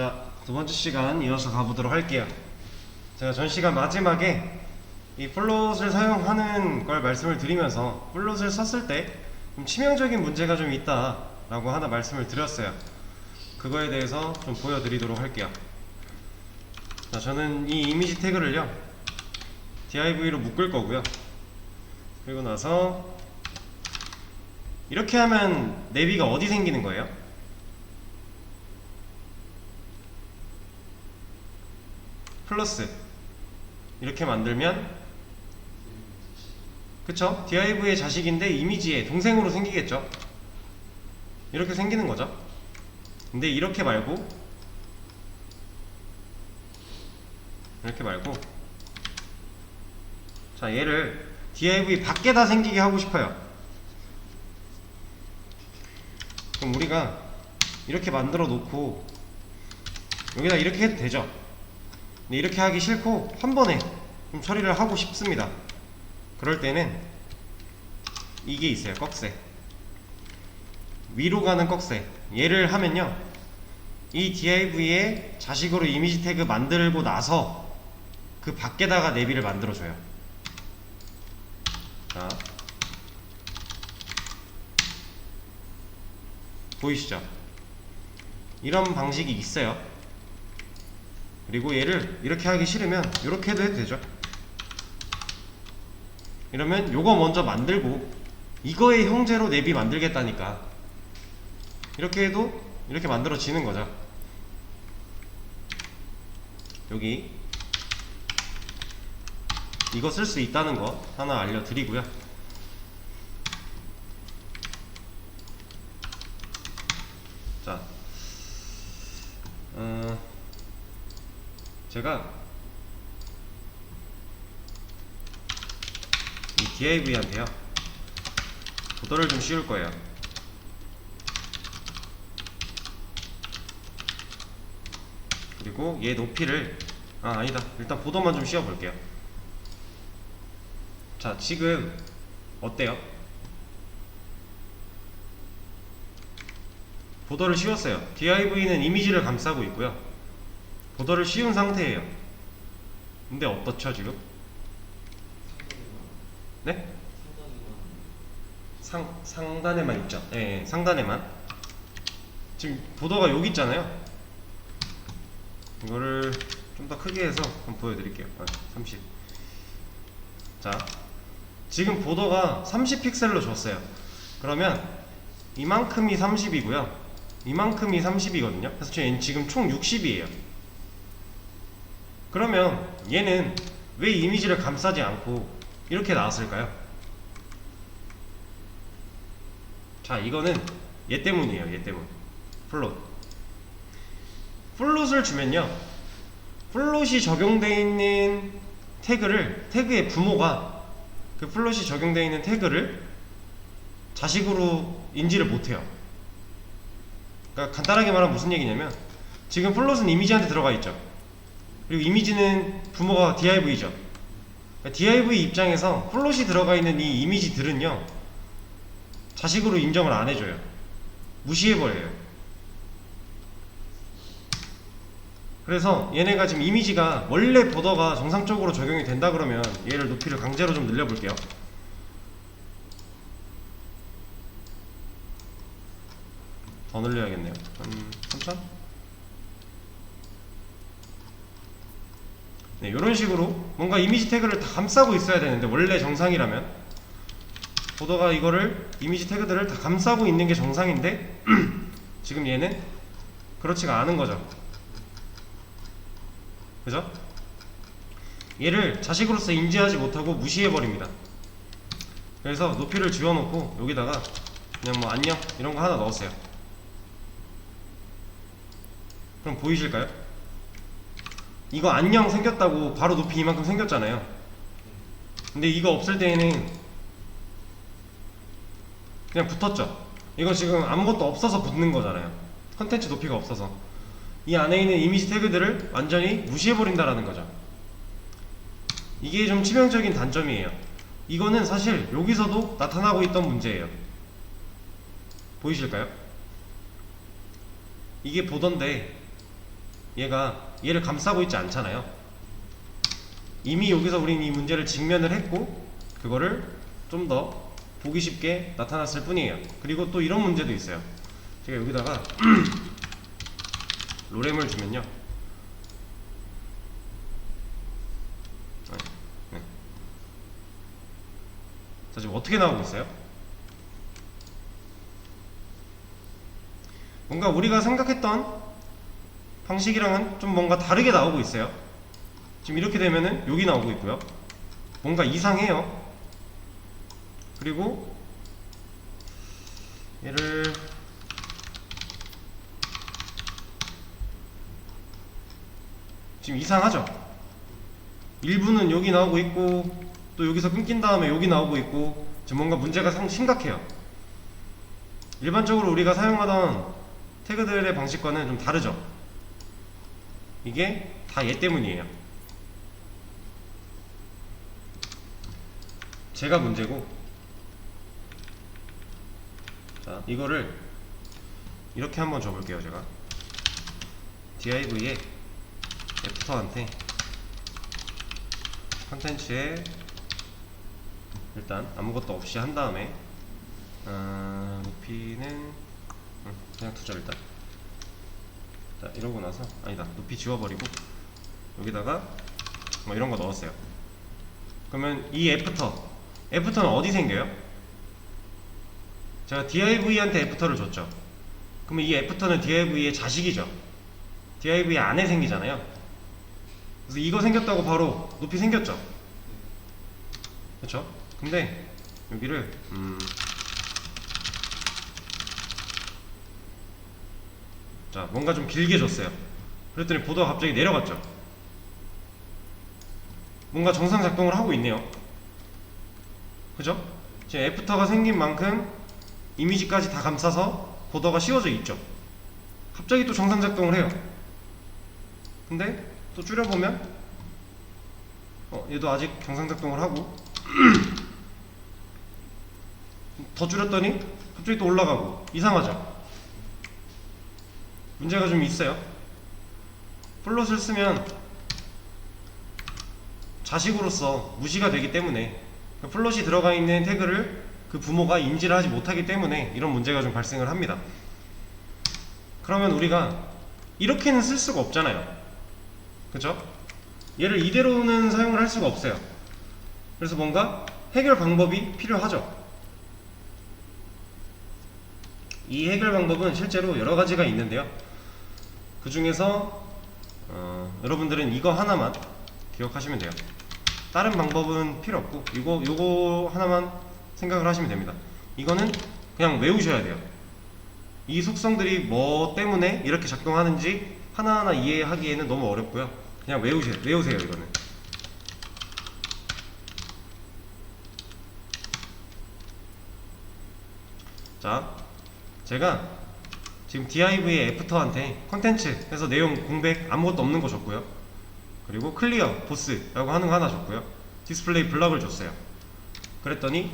자, 두 번째 시간 이어서 가보도록 할게요. 제가 전 시간 마지막에 이 플롯을 사용하는 걸 말씀을 드리면서 플롯을 썼을 때 좀 치명적인 문제가 좀 있다 라고 하나 말씀을 드렸어요. 그거에 대해서 좀 보여드리도록 할게요. 자, 저는 이 이미지 태그를요 div로 묶을 거고요. 그리고 나서 이렇게 하면 내비가 어디 생기는 거예요? 플러스 이렇게 만들면 그쵸? div의 자식인데 이미지의 동생으로 생기겠죠? 이렇게 생기는 거죠. 근데 이렇게 말고 자, 얘를 div 밖에다 생기게 하고 싶어요. 그럼 우리가 이렇게 만들어 놓고 여기다 이렇게 해도 되죠. 근데 이렇게 하기 싫고 한 번에 좀 처리를 하고 싶습니다. 그럴 때는 이게 있어요. 꺽쇠, 위로 가는 꺽쇠. 얘를 하면요 이 div의 자식으로 이미지 태그 만들고 나서 그 밖에다가 내비를 만들어줘요. 자, 보이시죠? 이런 방식이 있어요. 그리고 얘를 이렇게 하기 싫으면 이렇게 해도 되죠. 이러면 요거 먼저 만들고 이거의 형제로 내비 만들겠다니까 이렇게 해도 이렇게 만들어지는 거죠. 여기 이거 쓸 수 있다는 거 하나 알려드리고요. 자, 제가 이 div한테요 보도를 좀 씌울 거예요. 그리고 얘 높이를 아니다, 일단 보도만 좀 씌워 볼게요. 자, 지금 어때요? 보도를 씌웠어요. div는 이미지를 감싸고 있고요. 보도를 씌운 상태예요. 근데 어떻죠 지금? 네? 상단에만 있죠. 네, 상단에만. 지금 보도가 여기 있잖아요. 이거를 좀 더 크게 해서 한번 보여드릴게요. 30. 자, 지금 보도가 30픽셀로 줬어요. 그러면 이만큼이 30이고요 이만큼이 30이거든요 그래서 지금 총 60이에요 그러면 얘는 왜 이미지를 감싸지 않고 이렇게 나왔을까요? 자, 이거는 얘 때문이에요. 얘 때문. 플롯을 주면요 플롯이 적용되어 있는 태그의 부모가 그 플롯이 적용되어 있는 태그를 자식으로 인지를 못해요. 그러니까 간단하게 말하면 무슨 얘기냐면 지금 플롯은 이미지한테 들어가 있죠. 그리고 이미지는 부모가 div죠. 그러니까 div 입장에서 플롯이 들어가 있는 이 이미지들은요 자식으로 인정을 안 해줘요. 무시해버려요. 그래서 얘네가 지금 이미지가 원래 보더가 정상적으로 적용이 된다 그러면 얘를 높이를 강제로 좀 늘려볼게요. 더 늘려야겠네요. 한 3000? 네, 이런 식으로 뭔가 이미지 태그를 다 감싸고 있어야 되는데 원래 정상이라면 보더가 이거를 이미지 태그들을 다 감싸고 있는 게 정상인데 지금 얘는 그렇지가 않은 거죠. 그죠? 얘를 자식으로서 인지하지 못하고 무시해버립니다. 그래서 높이를 지워놓고 여기다가 그냥 뭐 안녕 이런 거 하나 넣었어요. 그럼 보이실까요? 이거 안녕 생겼다고 바로 높이 이만큼 생겼잖아요. 근데 이거 없을 때에는 그냥 붙었죠. 이거 지금 아무것도 없어서 붙는 거잖아요. 컨텐츠 높이가 없어서. 이 안에 있는 이미지 태그들을 완전히 무시해버린다라는 거죠. 이게 좀 치명적인 단점이에요. 이거는 사실 여기서도 나타나고 있던 문제예요. 보이실까요? 이게 보던데 얘를 감싸고 있지 않잖아요. 이미 여기서 우리는 이 문제를 직면을 했고 그거를 좀 더 보기 쉽게 나타났을 뿐이에요. 그리고 또 이런 문제도 있어요. 제가 여기다가 로렘을 주면요, 네. 자, 지금 어떻게 나오고 있어요? 뭔가 우리가 생각했던 방식이랑은 좀 뭔가 다르게 나오고 있어요. 지금 이렇게 되면은 여기 나오고 있고요. 뭔가 이상해요. 그리고 얘를 지금 이상하죠? 일부는 여기 나오고 있고 또 여기서 끊긴 다음에 여기 나오고 있고 지금 뭔가 문제가 심각해요. 일반적으로 우리가 사용하던 태그들의 방식과는 좀 다르죠? 이게 다 얘 때문이에요. 제가 문제고, 자, 이거를 이렇게 한번 줘볼게요. 제가 div에 애프터한테 컨텐츠에 일단 아무것도 없이 한 다음에 높이는 그냥 두자. 일단 자, 이러고 나서 아니다, 높이 지워버리고 여기다가 뭐 이런 거 넣었어요. 그러면 이 애프터는 어디 생겨요? 제가 div한테 애프터를 줬죠. 그러면 이 애프터는 div의 자식이죠. div 안에 생기잖아요. 그래서 이거 생겼다고 바로 높이 생겼죠. 그렇죠? 근데 여기를 자, 뭔가 좀 길게 줬어요. 그랬더니 보도가 갑자기 내려갔죠. 뭔가 정상 작동을 하고 있네요. 그죠? 지금 애프터가 생긴 만큼 이미지까지 다 감싸서 보더가 씌워져 있죠. 갑자기 또 정상 작동을 해요. 근데 또 줄여보면 얘도 아직 정상 작동을 하고 더 줄였더니 갑자기 또 올라가고. 이상하죠? 문제가 좀 있어요. 플롯을 쓰면 자식으로서 무시가 되기 때문에, 플롯이 들어가 있는 태그를 그 부모가 인지를 하지 못하기 때문에 이런 문제가 좀 발생을 합니다. 그러면 우리가 이렇게는 쓸 수가 없잖아요. 그쵸? 얘를 이대로는 사용을 할 수가 없어요. 그래서 뭔가 해결 방법이 필요하죠. 이 해결 방법은 실제로 여러 가지가 있는데요. 그 중에서 여러분들은 이거 하나만 기억하시면 돼요. 다른 방법은 필요 없고 요거 하나만 생각을 하시면 됩니다. 이거는 그냥 외우셔야 돼요. 이 속성들이 뭐 때문에 이렇게 작동하는지 하나하나 이해하기에는 너무 어렵고요. 그냥 외우세요 이거는. 자, 제가 지금 div의 애프터한테 컨텐츠 해서 내용 공백 아무것도 없는 거 줬고요. 그리고 클리어 보스라고 하는 거 하나 줬고요. 디스플레이 블럭을 줬어요. 그랬더니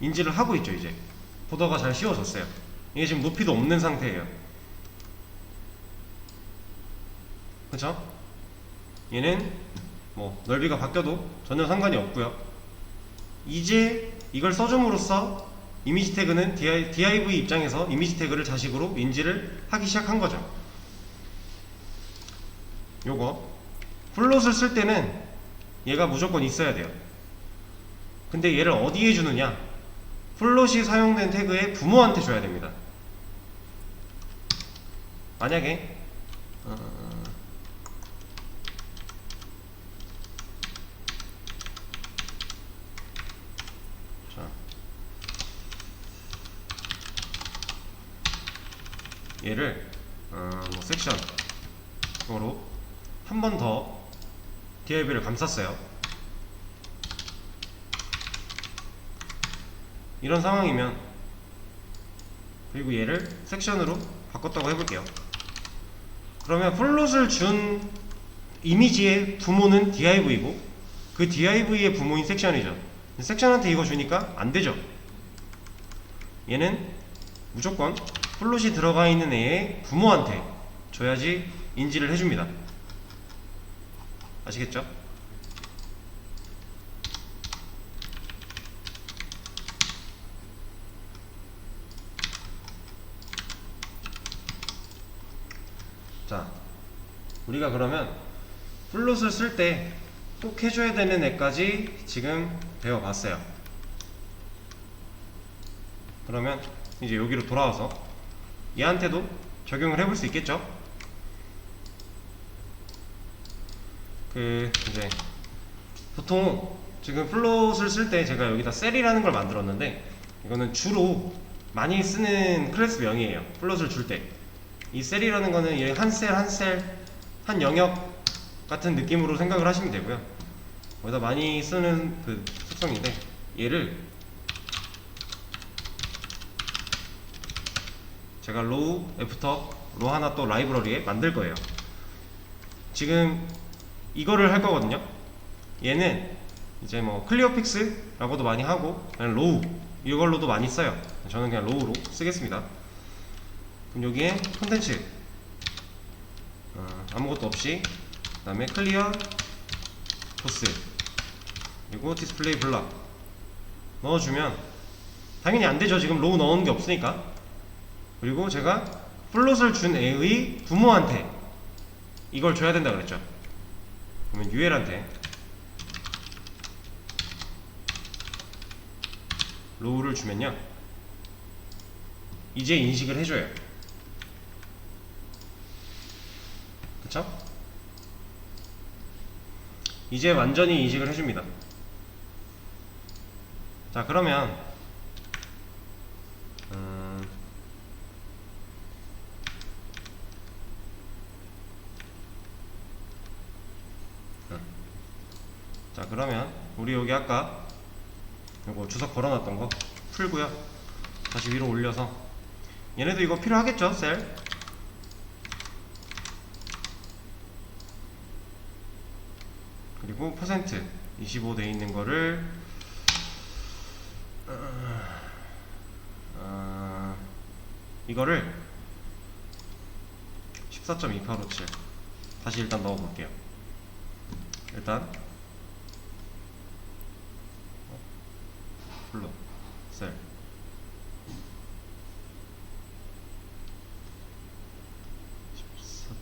인지를 하고 있죠. 이제 보더가 잘 씌워졌어요. 이게 지금 높이도 없는 상태예요. 그쵸? 얘는 뭐 넓이가 바뀌어도 전혀 상관이 없고요. 이제 이걸 써줌으로써 이미지 태그는 div 입장에서 이미지 태그를 자식으로 인지를 하기 시작한 거죠. 요거 플롯을 쓸 때는 얘가 무조건 있어야 돼요. 근데 얘를 어디에 주느냐? 플롯이 사용된 태그의 부모한테 줘야 됩니다. 만약에 얘를 뭐 섹션으로 한 번 더 div를 감쌌어요. 이런 상황이면, 그리고 얘를 섹션으로 바꿨다고 해볼게요. 그러면 플롯을 준 이미지의 부모는 div이고 그 div의 부모인 섹션이죠. 섹션한테 이거 주니까 안되죠. 얘는 무조건 플롯이 들어가 있는 애의 부모한테 줘야지 인지를 해줍니다. 아시겠죠? 자, 우리가 그러면 플롯을 쓸 때 꼭 해줘야 되는 애까지 지금 배워봤어요. 그러면 이제 여기로 돌아와서 얘한테도 적용을 해볼 수 있겠죠? 이제 보통 지금 플롯을 쓸 때 제가 여기다 셀이라는 걸 만들었는데, 이거는 주로 많이 쓰는 클래스 명이에요. 플롯을 줄 때 이 셀이라는 거는 얘 한 셀 한 셀 한 영역 같은 느낌으로 생각을 하시면 되고요. 거기다 많이 쓰는 그 속성인데, 얘를 제가 로우, 애프터, 로 하나 또 라이브러리에 만들 거예요. 지금 이거를 할 거거든요. 얘는 이제 뭐 클리어 픽스라고도 많이 하고 그냥 로우 이걸로도 많이 써요. 저는 그냥 로우로 쓰겠습니다. 그럼 여기에 콘텐츠 아무것도 없이, 그 다음에 클리어 보스 그리고 디스플레이 블럭 넣어주면 당연히 안되죠. 지금 로우 넣은 게 없으니까. 그리고 제가 플롯을 준 애의 부모한테 이걸 줘야 된다 그랬죠. 그러면 UL한테 로우를 주면요, 이제 인식을 해줘요. 그쵸? 이제 완전히 인식을 해줍니다. 자, 그러면 자, 그러면 우리 여기 아까 이거 주석 걸어놨던 거 풀고요. 다시 위로 올려서, 얘네도 이거 필요하겠죠? 셀 그리고 퍼센트 25 돼 있는 거를 이거를 14.2857 다시 일단 넣어 볼게요. 일단 플롯 셀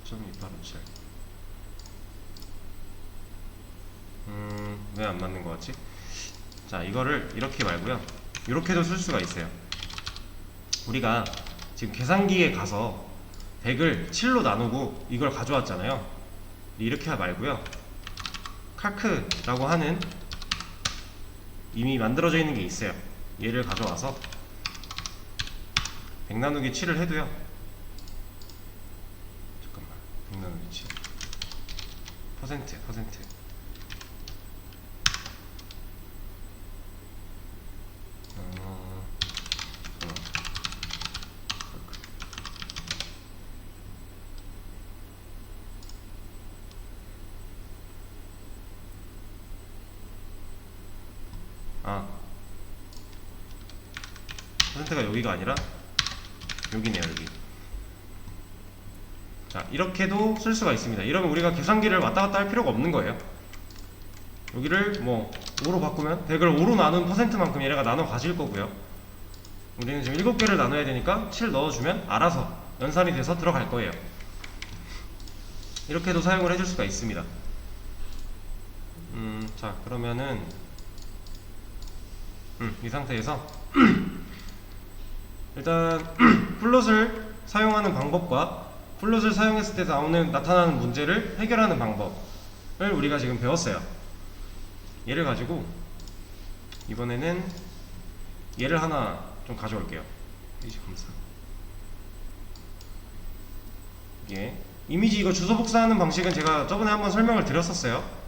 14.2857 왜 안 맞는 것 같지? 자, 이거를 이렇게 말고요, 이렇게도 쓸 수가 있어요. 우리가 지금 계산기에 가서 100을 7로 나누고 이걸 가져왔잖아요. 이렇게 말고요, 칼크라고 하는 이미 만들어져 있는 게 있어요. 얘를 가져와서 100 나누기 7을 해도요, 잠깐만, 100 나누기 7 퍼센트 퍼센트가 여기가 아니라 여기네요. 여기. 자, 이렇게도 쓸 수가 있습니다. 이러면 우리가 계산기를 왔다 갔다 할 필요가 없는 거예요. 여기를 뭐 5로 바꾸면 100을 5로 나눈 퍼센트만큼 얘네가 나눠 가질 거고요. 우리는 지금 7개를 나눠야 되니까 7 넣어주면 알아서 연산이 돼서 들어갈 거예요. 이렇게도 사용을 해줄 수가 있습니다. 자, 그러면은 이 상태에서 일단 플롯을 사용하는 방법과 플롯을 사용했을 때 나타나는 문제를 해결하는 방법을 우리가 지금 배웠어요. 얘를 가지고 이번에는 얘를 하나 좀 가져올게요. 페이지 검사. 이게 이미지 이거 주소 복사하는 방식은 제가 저번에 한번 설명을 드렸었어요.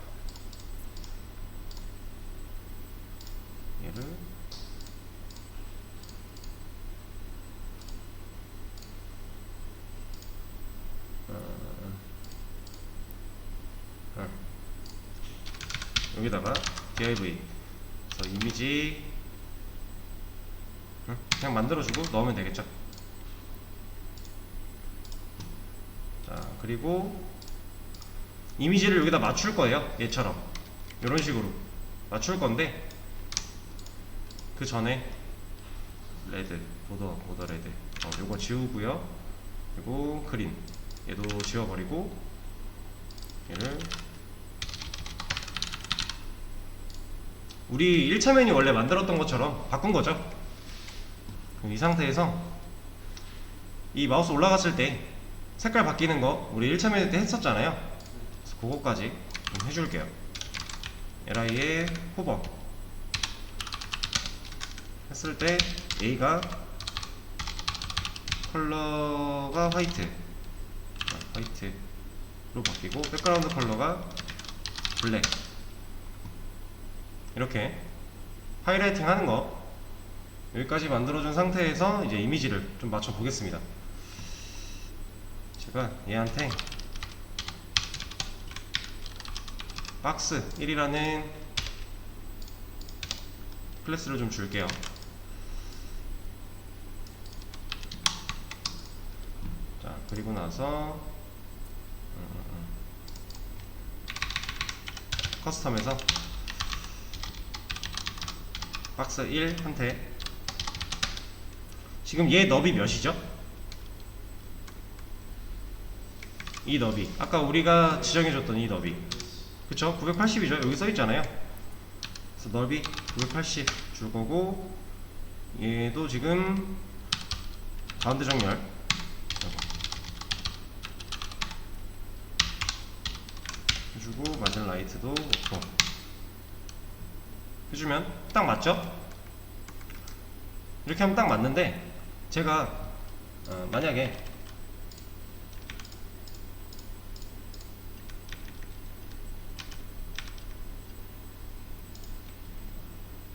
얘를 여기다가 div 그래서 이미지 그냥 만들어주고 넣으면 되겠죠. 자, 그리고 이미지를 여기다 맞출 거예요. 얘처럼 이런 식으로 맞출 건데, 그 전에 레드, 보더 레드, 요거 지우고요. 그리고 그린, 얘도 지워버리고, 얘를 우리 1차 메뉴 원래 만들었던 것처럼 바꾼 거죠. 그럼 이 상태에서 이 마우스 올라갔을 때 색깔 바뀌는 거 우리 1차 메뉴 때 했었잖아요. 그래서 그거까지 좀 해줄게요. LI에 호버 했을 때 A가 컬러가 화이트로 바뀌고, 백그라운드 컬러가 블랙, 이렇게 하이라이팅 하는 거 여기까지 만들어준 상태에서 이제 이미지를 좀 맞춰 보겠습니다. 제가 얘한테 박스 1이라는 클래스를 좀 줄게요. 자, 그리고 나서 커스텀에서 박스 1한테 지금 얘 너비 몇이죠? 이 너비 아까 우리가 지정해줬던 이 너비, 그쵸? 980이죠? 여기 써있잖아요. 그래서 넓이 980 줄 거고, 얘도 지금 바운드 정렬 해주고, 마진 라이트도 오프 해주면 딱 맞죠? 이렇게 하면 딱 맞는데, 제가 만약에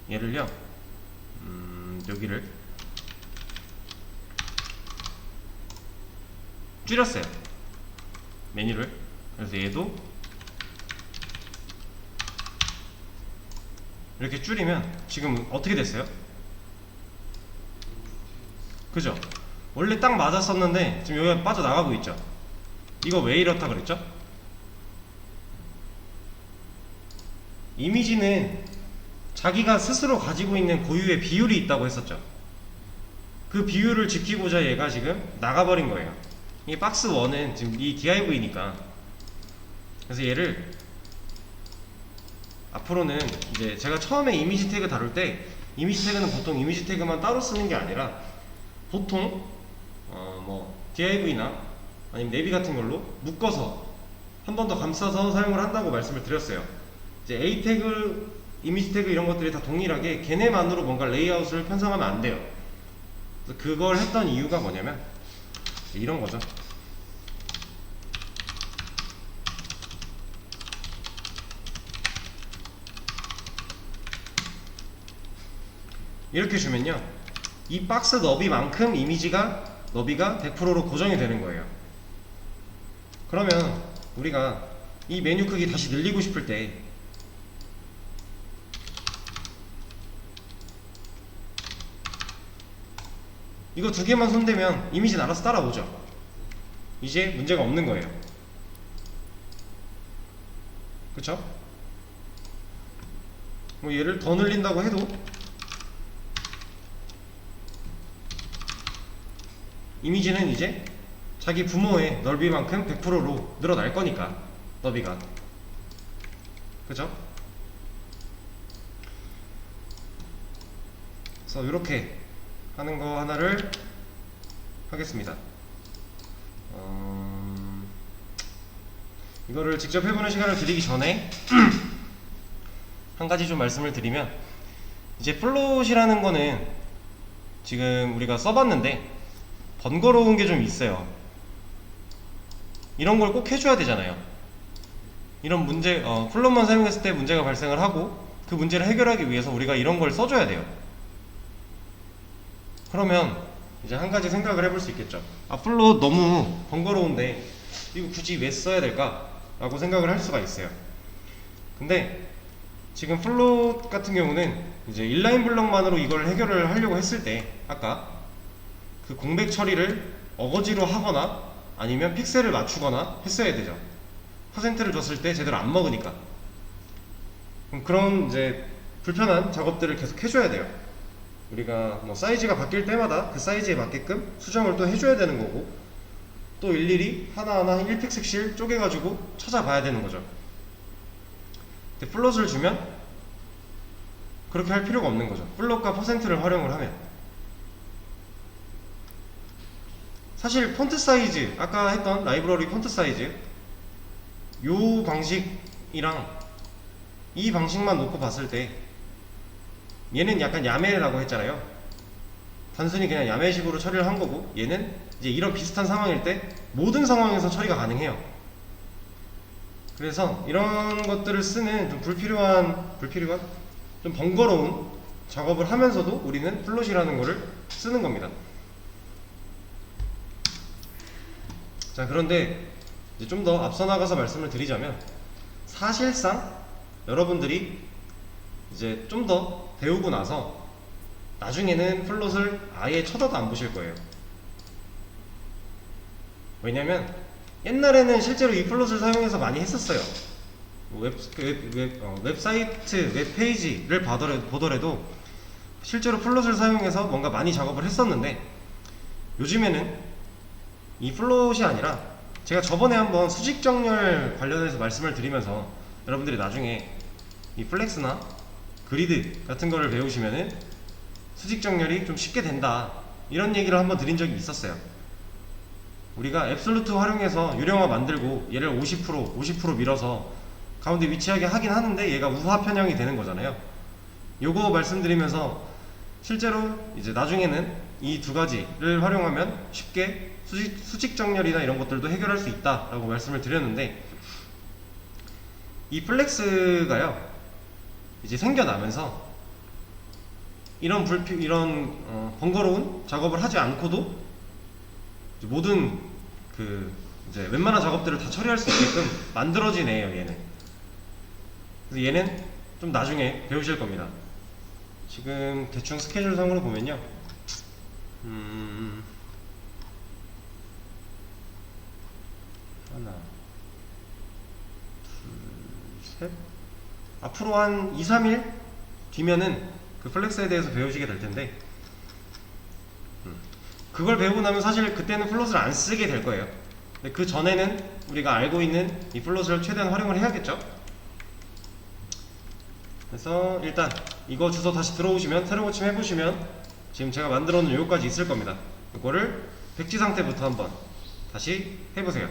얘를요, 여기를 줄였어요, 메뉴를. 그래서 얘도 이렇게 줄이면 지금 어떻게 됐어요? 그죠? 원래 딱 맞았었는데 지금 여기가 빠져나가고 있죠? 이거 왜 이렇다 그랬죠? 이미지는 자기가 스스로 가지고 있는 고유의 비율이 있다고 했었죠. 그 비율을 지키고자 얘가 지금 나가버린 거예요. 이 박스 1은 지금 이 DIV니까. 그래서 얘를 앞으로는 이제 제가 처음에 이미지 태그 다룰 때, 이미지 태그는 보통 이미지 태그만 따로 쓰는 게 아니라 보통 뭐 DIV나 아니면 네비 같은 걸로 묶어서 한 번 더 감싸서 사용을 한다고 말씀을 드렸어요. 이제 A 태그, 이미지 태그 이런 것들이 다 동일하게 걔네만으로 뭔가 레이아웃을 편성하면 안 돼요. 그래서 그걸 했던 이유가 뭐냐면 이런 거죠. 이렇게 주면요, 이 박스 너비만큼 너비가 100%로 고정이 되는 거예요. 그러면 우리가 이 메뉴 크기 다시 늘리고 싶을 때 이거 두 개만 손대면 이미지는 알아서 따라오죠. 이제 문제가 없는 거예요. 그쵸? 뭐 얘를 더 늘린다고 해도 이미지는 이제 자기 부모의 넓이만큼 100%로 늘어날 거니까, 너비가. 그죠? 그래서 이렇게 하는 거 하나를 하겠습니다. 이거를 직접 해보는 시간을 드리기 전에 한 가지 좀 말씀을 드리면, 이제 플롯이라는 거는 지금 우리가 써봤는데 번거로운 게 좀 있어요. 이런 걸 꼭 해줘야 되잖아요. 이런 문제, 플롯만 사용했을 때 문제가 발생을 하고 그 문제를 해결하기 위해서 우리가 이런 걸 써줘야 돼요. 그러면 이제 한 가지 생각을 해볼 수 있겠죠. 플롯 너무 번거로운데 이거 굳이 왜 써야 될까? 라고 생각을 할 수가 있어요. 근데 지금 플롯 같은 경우는 이제 인라인 블럭만으로 이걸 해결을 하려고 했을 때 아까 그 공백 처리를 어거지로 하거나 아니면 픽셀을 맞추거나 했어야 되죠. 퍼센트를 줬을 때 제대로 안 먹으니까. 그런 이제 불편한 작업들을 계속 해줘야 돼요. 우리가 뭐 사이즈가 바뀔 때마다 그 사이즈에 맞게끔 수정을 또 해줘야 되는 거고, 또 일일이 하나하나 1픽셀씩 쪼개가지고 찾아봐야 되는 거죠. 근데 플롯을 주면 그렇게 할 필요가 없는 거죠. 플롯과 퍼센트를 활용을 하면. 사실 폰트 사이즈, 아까 했던 라이브러리 폰트 사이즈, 요 방식이랑 이 방식만 놓고 봤을 때 얘는 약간 야매라고 했잖아요. 단순히 그냥 야매식으로 처리를 한 거고, 얘는 이제 이런 비슷한 상황일 때 모든 상황에서 처리가 가능해요. 그래서 이런 것들을 쓰는 좀 불필요한 좀 번거로운 작업을 하면서도 우리는 플롯이라는 거를 쓰는 겁니다. 자, 그런데 이제 좀 더 앞서 나가서 말씀을 드리자면, 사실상 여러분들이 이제 좀 더 배우고 나서 나중에는 플롯을 아예 쳐다도 안 보실 거예요. 왜냐면 옛날에는 실제로 이 플롯을 사용해서 많이 했었어요. 웹사이트, 웹페이지를 보더라도 실제로 플롯을 사용해서 뭔가 많이 작업을 했었는데, 요즘에는 이 플롯이 아니라, 제가 저번에 한번 수직 정렬 관련해서 말씀을 드리면서 여러분들이 나중에 이 플렉스나 그리드 같은 거를 배우시면은 수직 정렬이 좀 쉽게 된다, 이런 얘기를 한번 드린 적이 있었어요. 우리가 앱솔루트 활용해서 유령화 만들고 얘를 50% 밀어서 가운데 위치하게 하긴 하는데 얘가 우화 편형이 되는 거잖아요. 요거 말씀드리면서 실제로 이제 나중에는 이 두 가지를 활용하면 쉽게 수직 정렬이나 이런 것들도 해결할 수 있다라고 말씀을 드렸는데, 이 플렉스가요 이제 생겨나면서 이런 번거로운 작업을 하지 않고도 모든 이제 웬만한 작업들을 다 처리할 수 있게끔 만들어진 애예요, 얘는. 그래서 얘는 좀 나중에 배우실 겁니다. 지금 대충 스케줄상으로 보면요, 하나, 둘, 셋, 앞으로 한 2, 3일 뒤면은 그 플렉스에 대해서 배우시게 될 텐데, 그걸 배우고 나면 사실 그때는 플롯을 안 쓰게 될 거예요. 근데 그 전에는 우리가 알고 있는 이 플롯을 최대한 활용을 해야겠죠. 그래서 일단 이거 주소 다시 들어오시면, 새로 고침 해보시면 지금 제가 만들어 놓은 요거까지 있을 겁니다. 이거를 백지 상태부터 한번 다시 해보세요.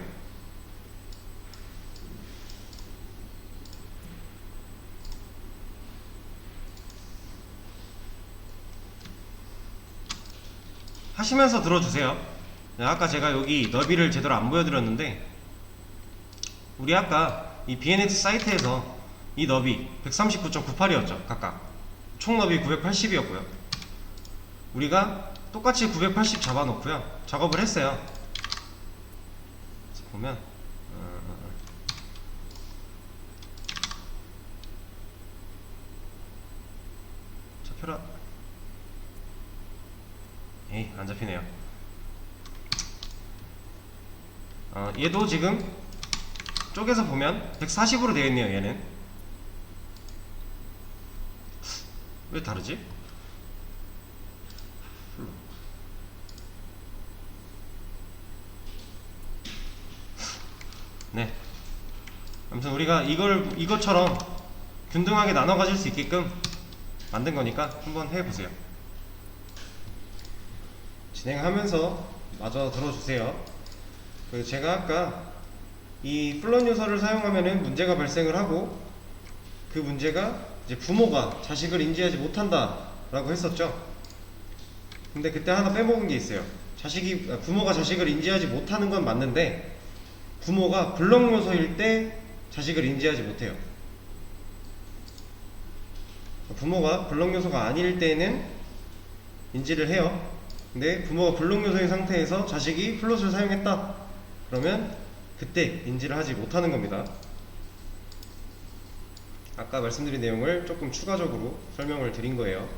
하시면서 들어주세요. 아까 제가 여기 너비를 제대로 안 보여드렸는데, 우리 아까 이 BNX 사이트에서 이 너비 139.98이었죠 각각. 총 너비 980이었고요 우리가 똑같이 980 잡아놓고요 작업을 했어요. 보면 잡혀라. 에이, 안 잡히네요. 얘도 지금 쪼개서 보면 140으로 되어 있네요. 얘는 왜 다르지? 네, 아무튼 우리가 이것처럼 균등하게 나눠 가질 수 있게끔 만든 거니까 한번 해보세요. 진행하면서 마저 들어주세요. 제가 아까 이 플롯 요소를 사용하면은 문제가 발생을 하고, 그 문제가 이제 부모가 자식을 인지하지 못한다 라고 했었죠. 근데 그때 하나 빼먹은 게 있어요. 부모가 자식을 인지하지 못하는 건 맞는데, 부모가 블록 요소일 때 자식을 인지하지 못해요. 부모가 블록 요소가 아닐 때는 인지를 해요. 근데 부모가 블록 요소인 상태에서 자식이 플롯을 사용했다 그러면 그때 인지를 하지 못하는 겁니다. 아까 말씀드린 내용을 조금 추가적으로 설명을 드린 거예요.